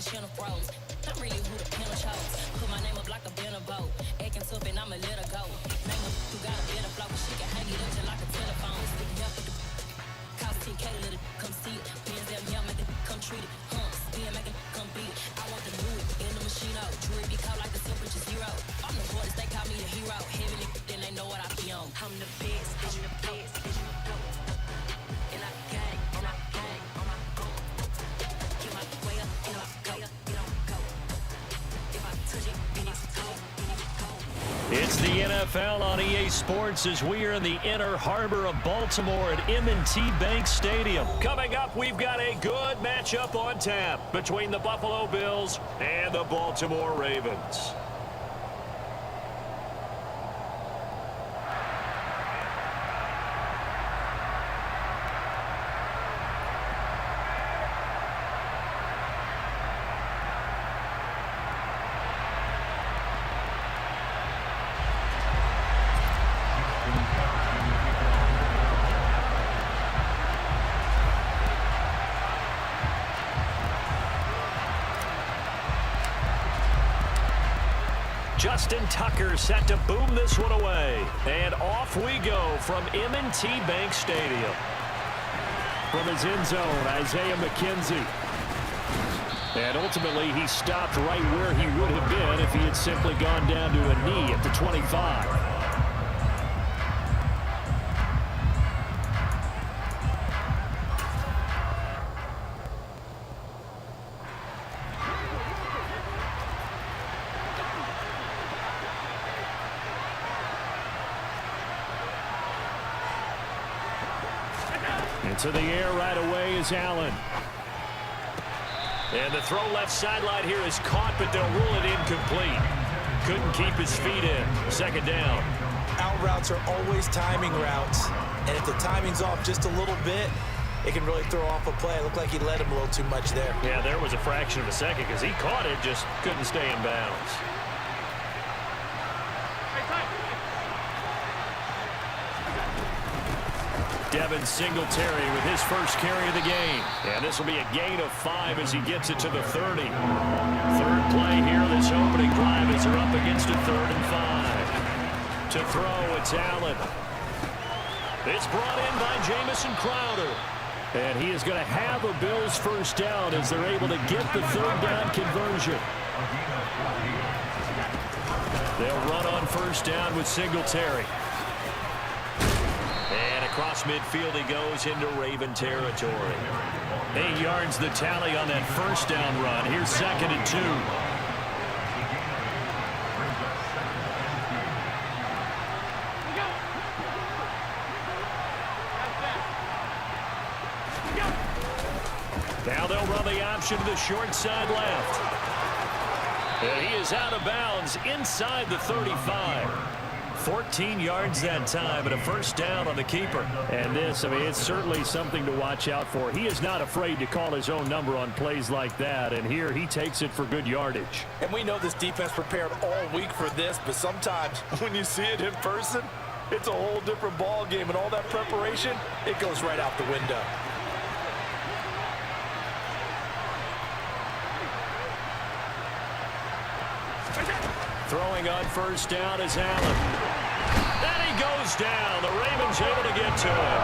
the channel froze. I'm really who the panel chose. Put my name up like a banner boat. Acting tough and I'ma let her go. Name her who got a better flow. She can hang it up just like a telephone. Stick up with the cost 10K to let it come see it. Pins them here, make it come treat it. Spin, make it come beat it. I want the new in the machine out. Jewelry be caught like the temperature zero. I'm the hardest, they call me a hero. Heavenly, then they know what I be on. I'm the best, I'm the best, and I gang, and I gang, on my go. Get my way up, and I go, it don't go. If I touch it, then it's cold, then it's cold. It's the NFL on EA Sports as we are in the inner harbor of Baltimore at M&T Bank Stadium. Coming up, we've got a good matchup on tap between the Buffalo Bills and the Baltimore Ravens. Justin Tucker set to boom this one away. And off we go from M&T Bank Stadium. From his end zone, Isaiah McKenzie. And ultimately, he stopped right where he would have been if he had simply gone down to a knee at the 25. Into the air right away is Allen. And the throw left sideline here is caught, but they'll rule it incomplete. Couldn't keep his feet in. Second down. Out routes are always timing routes. And if the timing's off just a little bit, it can really throw off a play. It looked like he led him a little too much there. Yeah, there was a fraction of a second because he caught it, just couldn't stay in bounds. Devin Singletary with his first carry of the game. And this will be a gain of 5 as he gets it to the 30. Third play here, this opening drive as they're up against a 3rd and 5. To throw, it's Allen. It's brought in by Jamison Crowder. And he is going to have a Bills first down as they're able to get the 3rd down conversion. They'll run on first down with Singletary. And across midfield he goes into Raven territory. 8 yards the tally on that first down run. Here's 2nd and 2. Now they'll run the option to the short side left. And he is out of bounds inside the 35. 14 yards that time, and a first down on the keeper. And this, I mean, it's certainly something to watch out for. He is not afraid to call his own number on plays like that, and here he takes it for good yardage. And we know this defense prepared all week for this, but sometimes when you see it in person, it's a whole different ball game, and all that preparation, it goes right out the window. Throwing on first down is Allen. And he goes down. The Ravens able to get to him.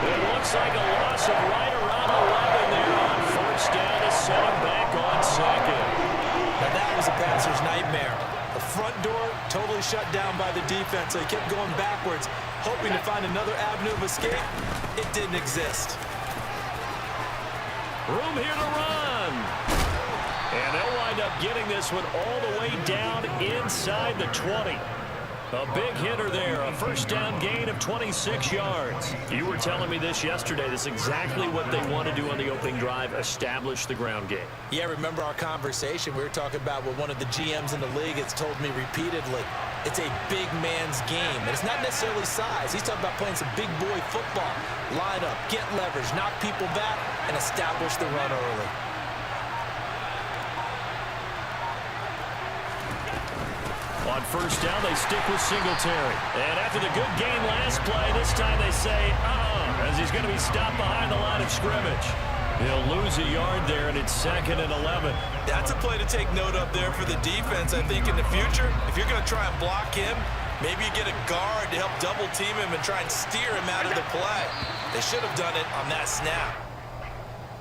It looks like a loss of right around 11 there on first down to set him back on 2nd. Now that was a passer's nightmare. The front door totally shut down by the defense. They kept going backwards, hoping to find another avenue of escape. It didn't exist. Room here to run. And they'll wind up getting this one all the way down inside the 20. A big hitter there, a first down gain of 26 yards. You were telling me this yesterday. This is exactly what they want to do on the opening drive, establish the ground game. Yeah, remember our conversation. We were talking about what one of the GMs in the league has told me repeatedly. It's a big man's game, and it's not necessarily size. He's talking about playing some big boy football. Line up, get leverage, knock people back, and establish the run early. On first down, they stick with Singletary. And after the good game last play, this time they say, as he's going to be stopped behind the line of scrimmage. He'll lose a yard there, and it's 2nd and 11. That's a play to take note of there for the defense. I think in the future, if you're going to try and block him, maybe you get a guard to help double team him and try and steer him out of the play. They should have done it on that snap.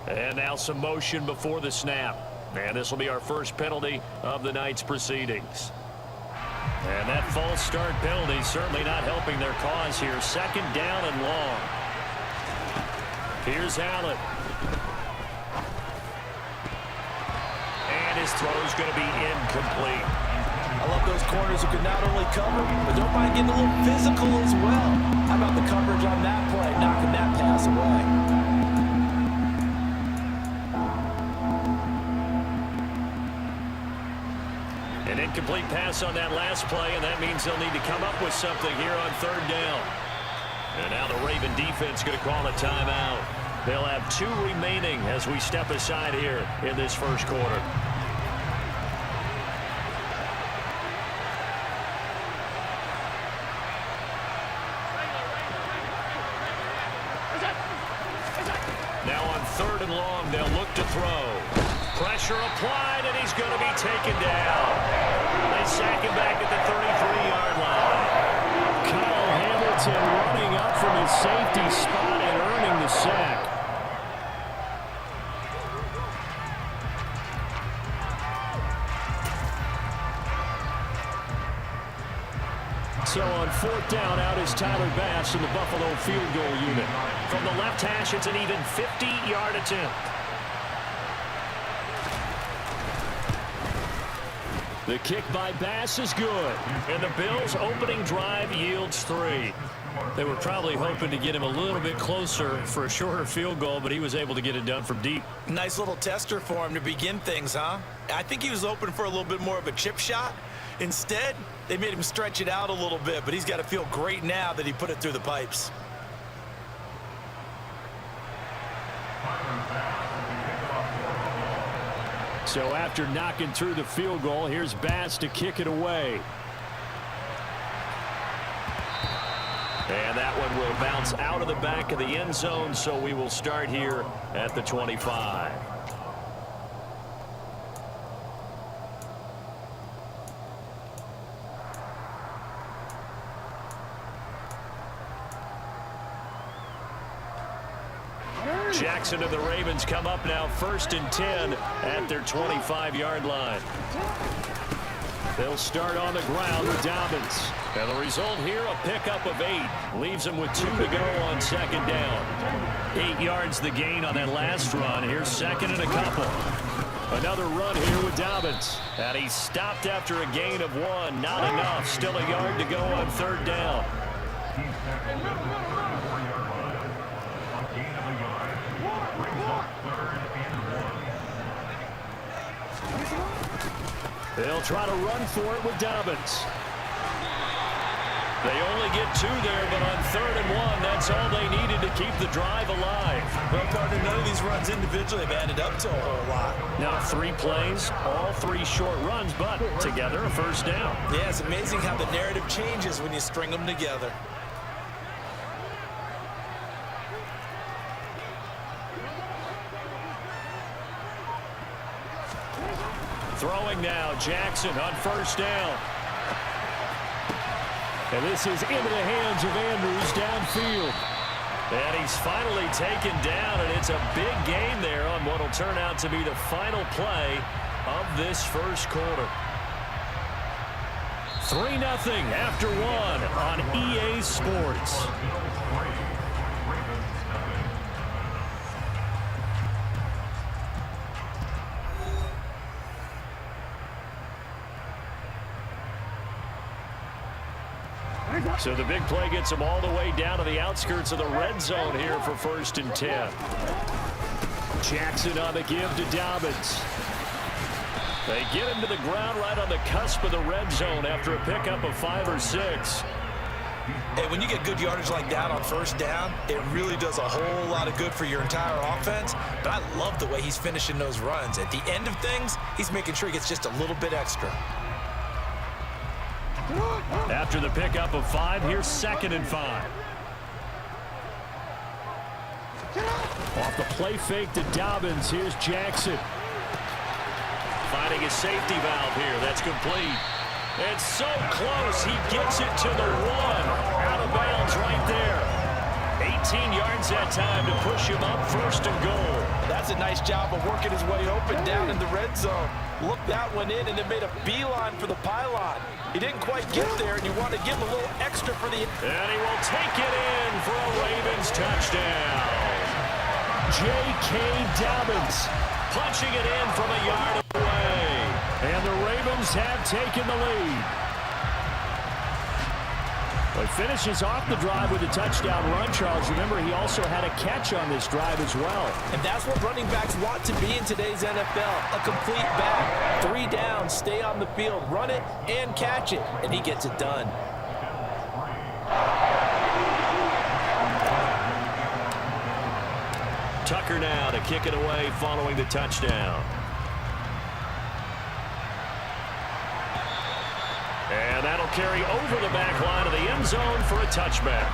And now some motion before the snap. And this will be our first penalty of the night's proceedings. And that false start penalty certainly not helping their cause here. 2nd down and long. Here's Allen. And his throw's going to be incomplete. I love those corners who can not only cover, but don't mind getting a little physical as well. How about the coverage on that play, knocking that pass away? An incomplete pass on that last play, and that means they'll need to come up with something here on 3rd down. And now the Raven defense going to call a timeout. They'll have 2 remaining as we step aside here in this first quarter. Now on 3rd and long, they'll look to throw. Pressure applied, and he's going to be taken down. They sack him back at the 33-yard line. Kyle Hamilton running up from his safety spot and earning the sack. So on 4th down, out is Tyler Bass in the Buffalo field goal unit. From the left hash, it's an even 50-yard attempt. The kick by Bass is good, and the Bills' opening drive yields 3. They were probably hoping to get him a little bit closer for a shorter field goal, but he was able to get it done from deep. Nice little tester for him to begin things, huh? I think he was open for a little bit more of a chip shot. Instead, they made him stretch it out a little bit, but he's got to feel great now that he put it through the pipes. So after knocking through the field goal, here's Bass to kick it away. And that one will bounce out of the back of the end zone, so we will start here at the 25. Jackson and the Ravens come up now 1st and 10 at their 25-yard line. They'll start on the ground with Dobbins. And the result here, a pickup of 8. Leaves them with 2 to go on 2nd down. 8 yards the gain on that last run. Here's 2nd and a couple. Another run here with Dobbins. And he stopped after a gain of 1. Not enough. Still a yard to go on 3rd down. They'll try to run for it with Dobbins. They only get 2 there, but on 3rd and 1, that's all they needed to keep the drive alive. Well, partner, none of these runs individually have added up to a whole lot. Now 3 plays, all 3 short runs, but together a 1st down. Yeah, it's amazing how the narrative changes when you string them together. Throwing now, Jackson on 1st down. And this is into the hands of Andrews downfield. And he's finally taken down, and it's a big gain there on what will turn out to be the final play of this first quarter. 3-0 after 1 on EA Sports. So the big play gets them all the way down to the outskirts of the red zone here for 1st and 10. Jackson on the give to Dobbins. They get him to the ground right on the cusp of the red zone after a pickup of 5 or 6. Hey, when you get good yardage like that on 1st down, it really does a whole lot of good for your entire offense. But I love the way he's finishing those runs. At the end of things, he's making sure he gets just a little bit extra. After the pickup of 5, here's 2nd and 5. Off the play fake to Dobbins. Here's Jackson. Finding his safety valve here. That's complete. It's so close. He gets it to the 1. Out of bounds right there. 18 yards that time to push him up 1st and goal. That's a nice job of working his way open down in the red zone. Looked that one in and then made a beeline for the pylon. He didn't quite get there, and you want to give him a little extra for the... And he will take it in for a Ravens touchdown. J.K. Dobbins punching it in from a yard away. And the Ravens have taken the lead. Well, he finishes off the drive with a touchdown run, Charles. Remember, he also had a catch on this drive as well. And that's what running backs want to be in today's NFL. A complete back. 3 downs, stay on the field, run it, and catch it. And he gets it done. Tucker now to kick it away following the touchdown. And that'll carry over the back line of the end zone for a touchback.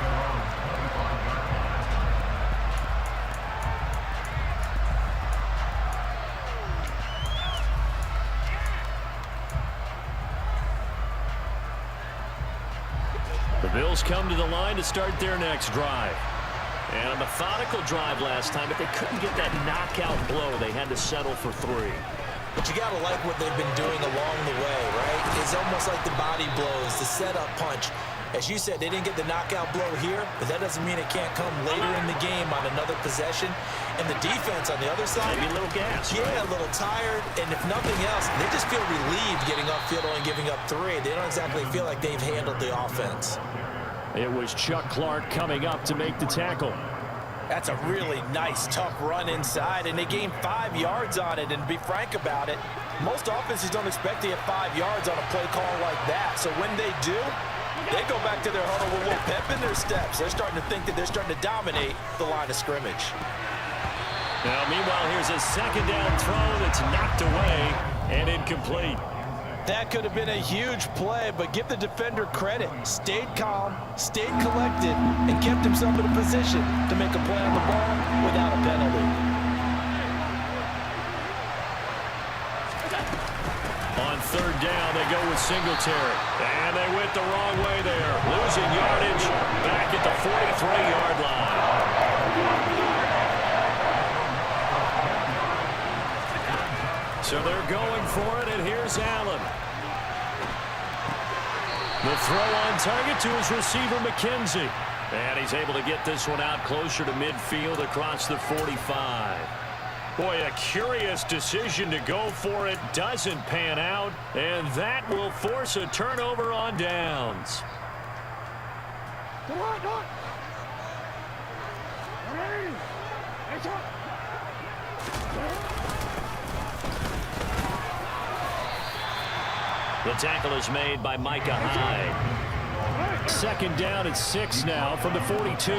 The Bills come to the line to start their next drive. And a methodical drive last time, but they couldn't get that knockout blow. They had to settle for 3. But you got to like what they've been doing along the way, right? It's almost like the body blows, the setup punch. As you said, they didn't get the knockout blow here, but that doesn't mean it can't come later in the game on another possession. And the defense on the other side, maybe a little gas. Yeah, a little tired. And if nothing else, they just feel relieved getting upfield and giving up 3. They don't exactly feel like they've handled the offense. It was Chuck Clark coming up to make the tackle. That's a really nice, tough run inside, and they gained 5 yards on it. And to be frank about it, most offenses don't expect to get 5 yards on a play call like that. So when they do, they go back to their huddle with a little pep in their steps. They're starting to think that they're starting to dominate the line of scrimmage. Now, meanwhile, here's a 2nd down throw that's knocked away and incomplete. That could have been a huge play, but give the defender credit. Stayed calm, stayed collected, and kept himself in a position to make a play on the ball without a penalty. On 3rd down, they go with Singletary. And they went the wrong way there. Losing yardage back at the 43-yard line. So they're going for it, and here's Allen. The throw on target to his receiver, McKenzie. And he's able to get this one out closer to midfield across the 45. Boy, a curious decision to go for it. Doesn't pan out, and that will force a turnover on downs. The tackle is made by Micah Hyde. 2nd down and 6 now from the 42.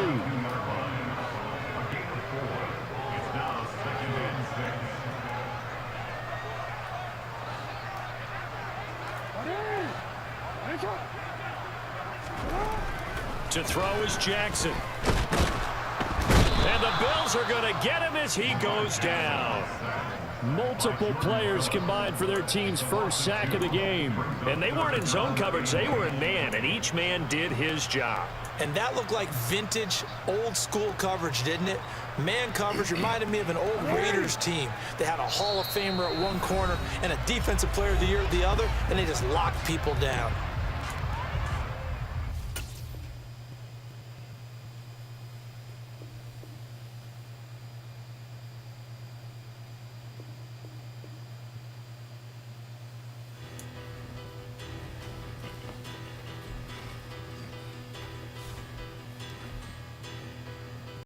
To throw is Jackson. And the Bills are going to get him as he goes down. Multiple players combined for their team's first sack of the game. And they weren't in zone coverage. They were in man, and each man did his job. And that looked like vintage, old-school coverage, didn't it? Man coverage reminded me of an old Raiders team. They had a Hall of Famer at one corner and a Defensive Player of the Year at the other, and they just locked people down.